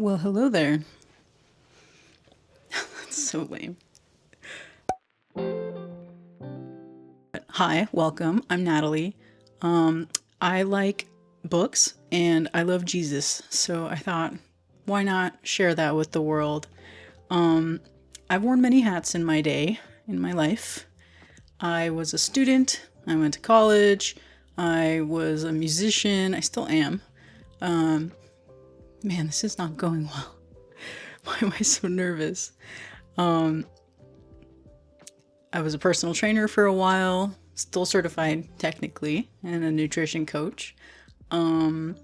Well, hello there. That's so lame. Hi, welcome. I'm Natalie. I like books and I love Jesus, so I thought, why not share that with the world? I've worn many hats in my day, in my life. I was a student, I went to college, I was a musician, I still am. Man, this is not going well. Why am I so nervous? I was a personal trainer for a while, still certified technically, and a nutrition coach. And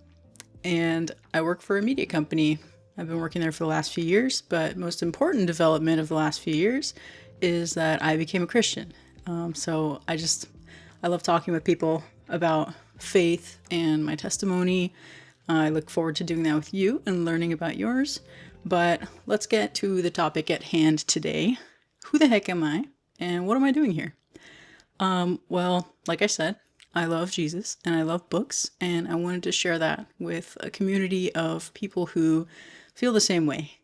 I work for a media company. I've been working there for the last few years, but most important development of the last few years is that I became a Christian. I love talking with people about faith and my testimony. I look forward to doing that with you and learning about yours. But let's get to the topic at hand today. Who the heck am I? And what am I doing here? Well, like I said, I love Jesus and I love books, and I wanted to share that with a community of people who feel the same way.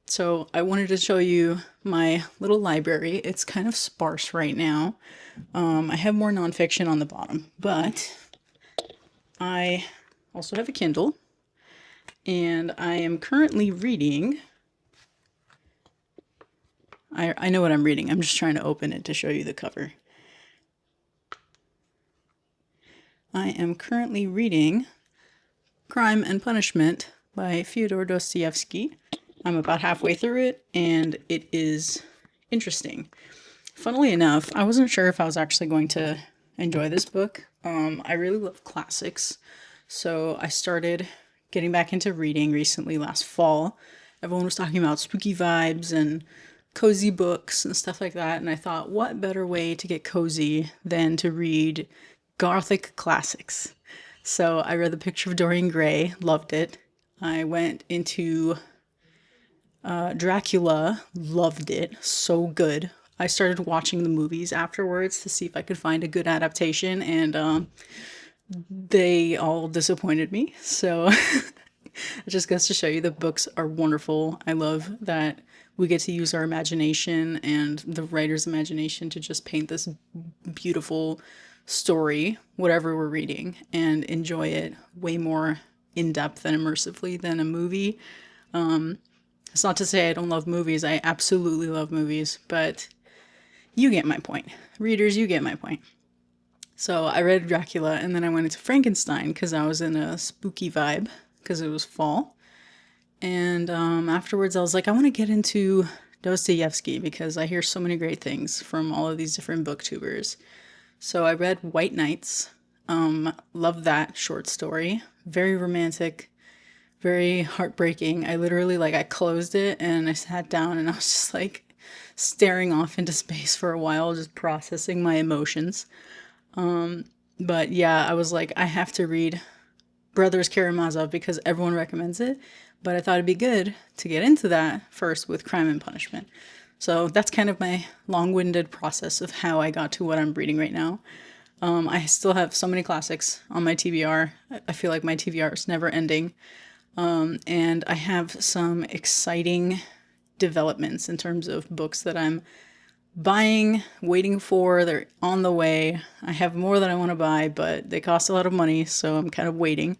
So I wanted to show you my little library. It's kind of sparse right now. I have more nonfiction on the bottom, but I also have a Kindle, and I am currently reading. I know what I'm reading. I'm just trying to open it to show you the cover. I am currently reading Crime and Punishment by Fyodor Dostoevsky. I'm about halfway through it, and it is interesting. Funnily enough, I wasn't sure if I was actually going to enjoy this book. I really love classics, so I started getting back into reading recently last fall. Everyone was talking about spooky vibes and cozy books and stuff like that, and I thought, what better way to get cozy than to read Gothic classics? So I read The Picture of Dorian Gray, loved it. I went into Dracula, loved it, so good. I started watching the movies afterwards to see if I could find a good adaptation, and they all disappointed me. So it just goes to show you the books are wonderful. I love that we get to use our imagination and the writer's imagination to just paint this beautiful story, whatever we're reading, and enjoy it way more in depth and immersively than a movie. It's not to say I don't love movies. I absolutely love movies, but you get my point. Readers, you get my point. So I read Dracula, and then I went into Frankenstein because I was in a spooky vibe because it was fall. And afterwards, I was like, I want to get into Dostoevsky because I hear so many great things from all of these different booktubers. So I read White Nights. Loved that short story. Very romantic, very heartbreaking. I literally, I closed it and I sat down and I was just staring off into space for a while, just processing my emotions. But yeah, I was like, I have to read Brothers Karamazov because everyone recommends it. But I thought it'd be good to get into that first with Crime and Punishment. So that's kind of my long-winded process of how I got to what I'm reading right now. I still have so many classics on my TBR. I feel like my TBR is never ending. And I have some exciting developments in terms of books that I'm buying, waiting for. They're on the way. I have more that I want to buy, but they cost a lot of money, so I'm kind of waiting.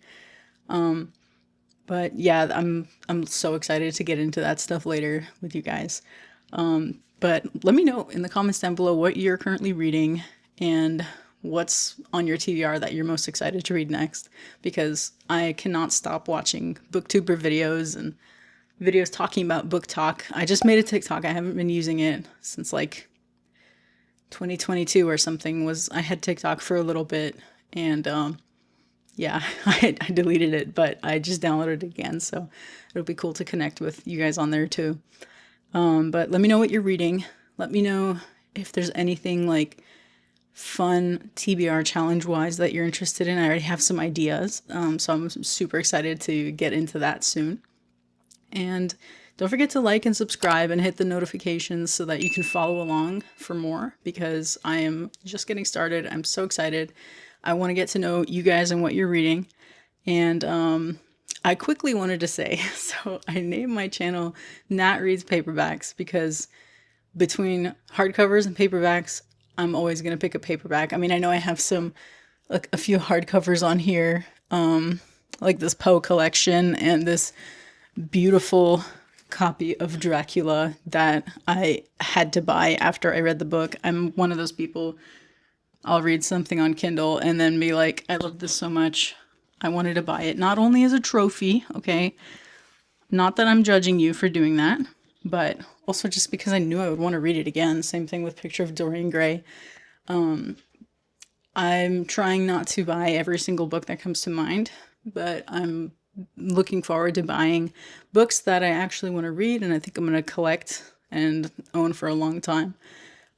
But yeah, I'm so excited to get into that stuff later with you guys. But let me know in the comments down below what you're currently reading and what's on your TBR that you're most excited to read next, because I cannot stop watching booktuber videos and videos talking about book talk. I just made a TikTok. I haven't been using it since 2022 or something. I had TikTok for a little bit, and yeah, I deleted it, but I just downloaded it again, so it'll be cool to connect with you guys on there too. But let me know what you're reading. Let me know if there's anything fun TBR challenge wise that you're interested in. I already have some ideas, so I'm super excited to get into that soon. And don't forget to like and subscribe and hit the notifications so that you can follow along for more, because I am just getting started. I'm so excited. I want to get to know you guys and what you're reading. And I quickly wanted to say, so I named my channel Nat Reads Paperbacks because between hardcovers and paperbacks, I'm always going to pick a paperback. I mean, I know I have some, like a few hardcovers on here, like this Poe collection and this beautiful copy of Dracula that I had to buy after I read the book. I'm one of those people, I'll read something on Kindle and then be like, I love this so much. I wanted to buy it, not only as a trophy, okay? Not that I'm judging you for doing that, but also just because I knew I would want to read it again. Same thing with Picture of Dorian Gray. I'm trying not to buy every single book that comes to mind, but I'm looking forward to buying books that I actually want to read and I think I'm going to collect and own for a long time.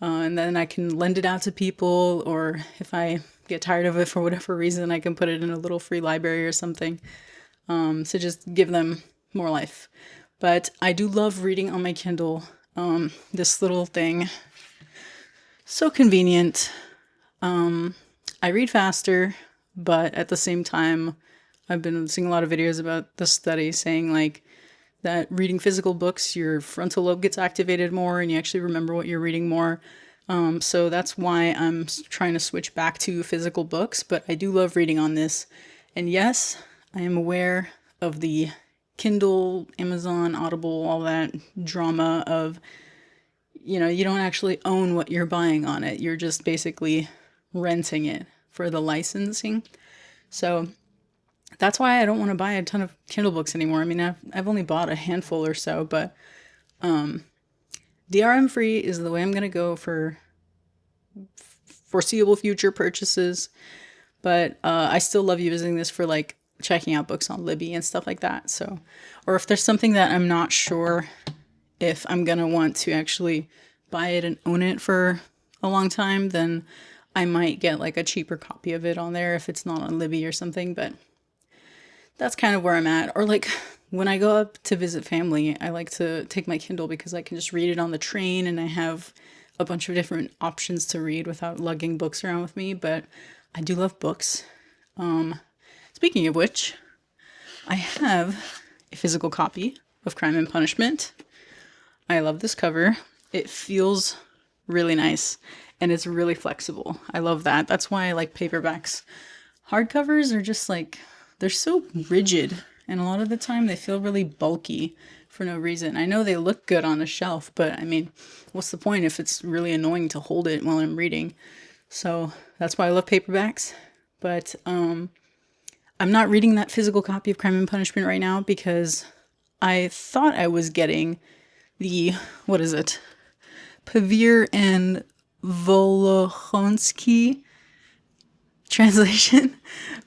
And then I can lend it out to people, or if I get tired of it for whatever reason, I can put it in a little free library or something. So just give them more life. But I do love reading on my Kindle. This little thing, so convenient. I read faster, but at the same time, I've been seeing a lot of videos about the study saying like that reading physical books, your frontal lobe gets activated more and you actually remember what you're reading more. So that's why I'm trying to switch back to physical books, but I do love reading on this. And yes, I am aware of the Kindle, Amazon, Audible, all that drama of, you know, you don't actually own what you're buying on it. You're just basically renting it for the licensing. So that's why I don't want to buy a ton of Kindle books anymore. I mean, I've only bought a handful or so, but DRM free is the way I'm going to go for foreseeable future purchases. But I still love using this for like checking out books on Libby and stuff like that. So, or if there's something that I'm not sure if I'm going to want to actually buy it and own it for a long time, then I might get like a cheaper copy of it on there if it's not on Libby or something. But that's kind of where I'm at. Or like when I go up to visit family, I like to take my Kindle because I can just read it on the train and I have a bunch of different options to read without lugging books around with me. But I do love books. Speaking of which, I have a physical copy of Crime and Punishment. I love this cover. It feels really nice and it's really flexible. I love that. That's why I like paperbacks. Hardcovers are just like, they're so rigid and a lot of the time they feel really bulky for no reason. I know they look good on a shelf, but I mean, what's the point if it's really annoying to hold it while I'm reading? So that's why I love paperbacks. But I'm not reading that physical copy of Crime and Punishment right now because I thought I was getting the, what is it? Pavir and Volokhonsky translation.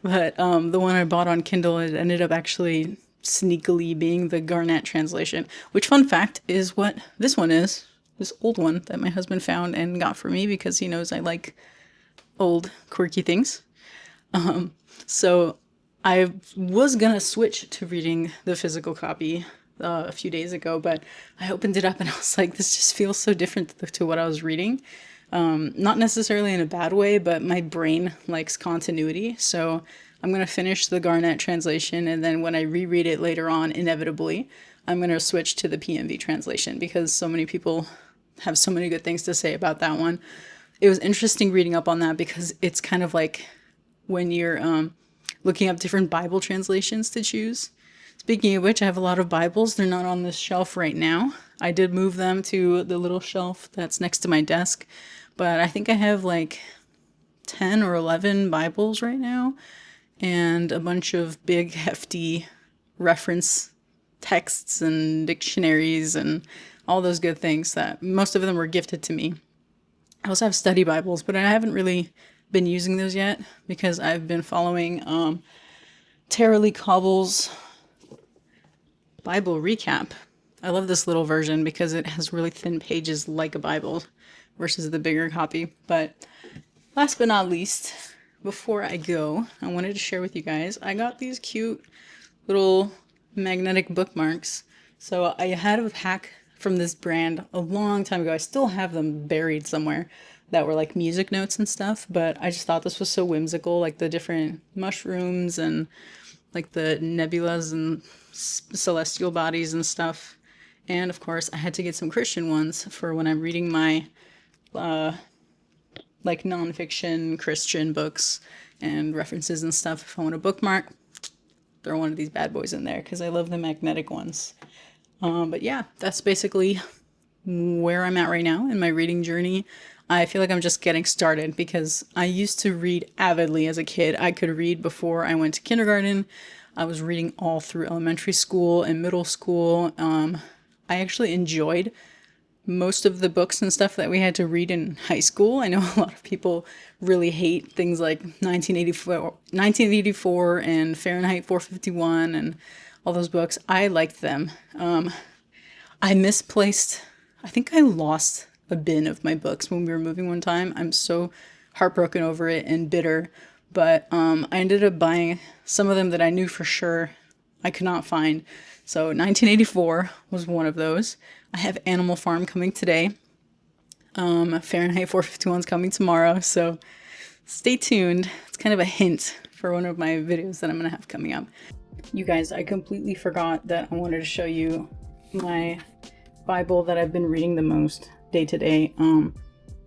But the one I bought on Kindle, it ended up actually sneakily being the Garnett translation. Which, fun fact, is what this one is. This old one that my husband found and got for me because he knows I like old quirky things. So I was gonna switch to reading the physical copy a few days ago, but I opened it up and I was like, this just feels so different to what I was reading. Not necessarily in a bad way, but my brain likes continuity. So I'm gonna finish the Garnett translation, and then when I reread it later on, inevitably, I'm gonna switch to the PMV translation because so many people have so many good things to say about that one. It was interesting reading up on that because it's kind of like when you're looking up different Bible translations to choose. Speaking of which, I have a lot of Bibles. They're not on this shelf right now. I did move them to the little shelf that's next to my desk, but I think I have like 10 or 11 Bibles right now and a bunch of big, hefty reference texts and dictionaries and all those good things that most of them were gifted to me. I also have study Bibles, but I haven't really been using those yet because I've been following Tara Lee Cobble's Bible recap. I love this little version because it has really thin pages like a Bible versus the bigger copy. But last but not least, before I go, I wanted to share with you guys, I got these cute little magnetic bookmarks. So I had a pack from this brand a long time ago. I still have them buried somewhere that were like music notes and stuff, but I just thought this was so whimsical, like the different mushrooms and like the nebulas and celestial bodies and stuff. And of course, I had to get some Christian ones for when I'm reading my like nonfiction Christian books and references and stuff. If I want to bookmark, throw one of these bad boys in there because I love the magnetic ones. But yeah, that's basically where I'm at right now in my reading journey. I feel like I'm just getting started because I used to read avidly as a kid. I could read before I went to kindergarten. I was reading all through elementary school and middle school. I actually enjoyed most of the books and stuff that we had to read in high school. I know a lot of people really hate things like 1984 and Fahrenheit 451 and all those books. I liked them. I misplaced, I think I lost a bin of my books when we were moving one time. I'm so heartbroken over it and bitter. But I ended up buying some of them that I knew for sure I could not find. So 1984 was one of those. I have Animal Farm coming today. Fahrenheit 451 is coming tomorrow. So stay tuned. It's kind of a hint for one of my videos that I'm going to have coming up. You guys, I completely forgot that I wanted to show you my Bible that I've been reading the most day to day.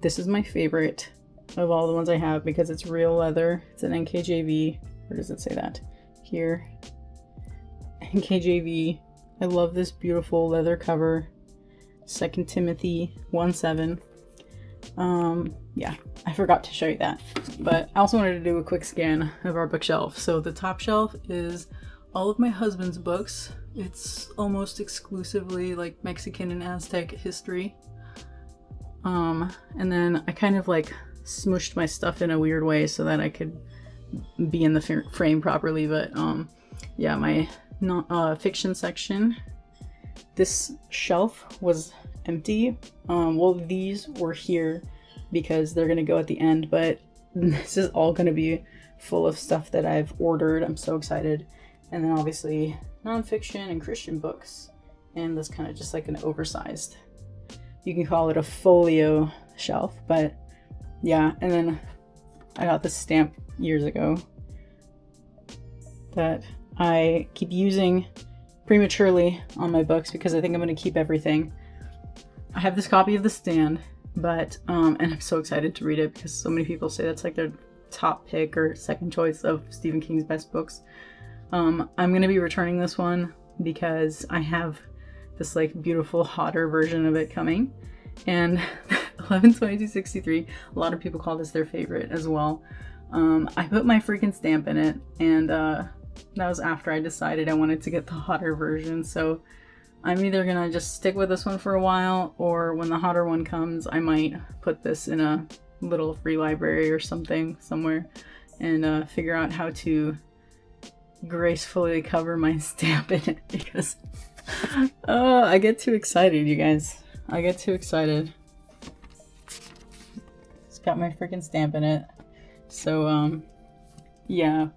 This is my favorite of all the ones I have because it's real leather. It's an NKJV. Where does it say that? Here. NKJV. I love this beautiful leather cover. 2 Timothy 1:7. Yeah, I forgot to show you that. But I also wanted to do a quick scan of our bookshelf. So the top shelf is all of my husband's books. It's almost exclusively like Mexican and Aztec history. And then I kind of like smushed my stuff in a weird way so that I could be in the frame properly. But yeah, my fiction section, this shelf was empty. Well, these were here because they're gonna go at the end, but this is all gonna be full of stuff that I've ordered. I'm so excited. And then obviously nonfiction and Christian books, and this kind of just like an oversized, you can call it a folio shelf, but yeah. And then I got this stamp years ago that I keep using prematurely on my books because I think I'm going to keep everything. I have this copy of The Stand, but and I'm so excited to read it because so many people say that's like their top pick or second choice of Stephen King's best books. I'm going to be returning this one because I have this like beautiful hotter version of it coming, and 11/22/63, a lot of people call this their favorite as well. I put my freaking stamp in it, and that was after I decided I wanted to get the hotter version. So I'm either gonna just stick with this one for a while, or when the hotter one comes, I might put this in a little free library or something somewhere and figure out how to gracefully cover my stamp in it because I get too excited, you guys. I get too excited. It's got my freaking stamp in it. So yeah.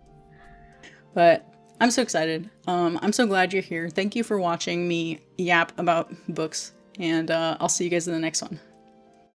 But I'm so excited. I'm so glad you're here. Thank you for watching me yap about books, and I'll see you guys in the next one.